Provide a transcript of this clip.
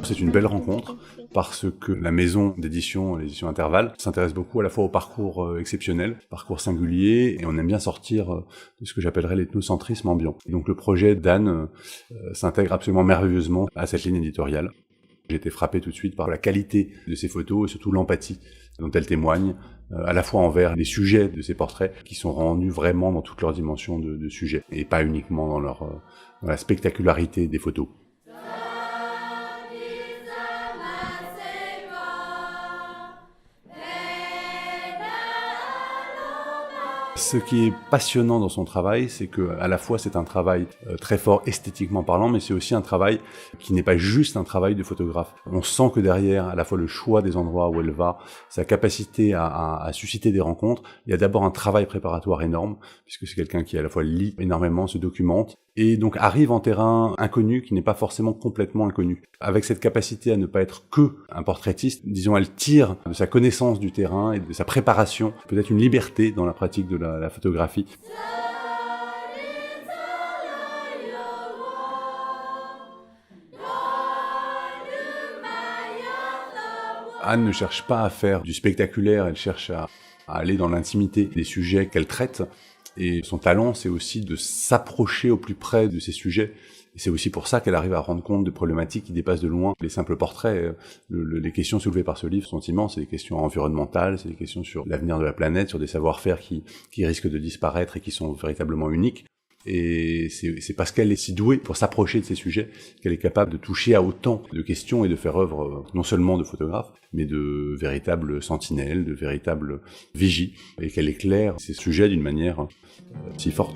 C'est une belle rencontre parce que la maison d'édition, l'édition Intervalle, s'intéresse beaucoup à la fois au parcours exceptionnel, parcours singulier, et on aime bien sortir de ce que j'appellerais l'ethnocentrisme ambiant. Et donc le projet d'Anne s'intègre absolument merveilleusement à cette ligne éditoriale. J'ai été frappé tout de suite par la qualité de ces photos et surtout l'empathie dont elles témoignent, à la fois envers les sujets de ces portraits qui sont rendus vraiment dans toutes leurs dimensions de sujets et pas uniquement dans la spectacularité des photos. Ce qui est passionnant dans son travail, c'est que à la fois c'est un travail très fort esthétiquement parlant, mais c'est aussi un travail qui n'est pas juste un travail de photographe. On sent que derrière, à la fois le choix des endroits où elle va, sa capacité à susciter des rencontres, il y a d'abord un travail préparatoire énorme, puisque c'est quelqu'un qui à la fois lit énormément, se documente, et donc arrive en terrain inconnu qui n'est pas forcément complètement inconnu. Avec cette capacité à ne pas être que un portraitiste, disons, elle tire de sa connaissance du terrain et de sa préparation, peut-être une liberté dans la pratique de la photographie. Anne ne cherche pas à faire du spectaculaire, elle cherche à aller dans l'intimité des sujets qu'elle traite. Et son talent, c'est aussi de s'approcher au plus près de ces sujets. Et c'est aussi pour ça qu'elle arrive à rendre compte de problématiques qui dépassent de loin les simples portraits. Les questions soulevées par ce livre sont immenses. C'est des questions environnementales, c'est des questions sur l'avenir de la planète, sur des savoir-faire qui risquent de disparaître et qui sont véritablement uniques. Et c'est parce qu'elle est si douée pour s'approcher de ces sujets qu'elle est capable de toucher à autant de questions et de faire œuvre non seulement de photographe, mais de véritable sentinelle, de véritable vigie, et qu'elle éclaire ces sujets d'une manière si forte.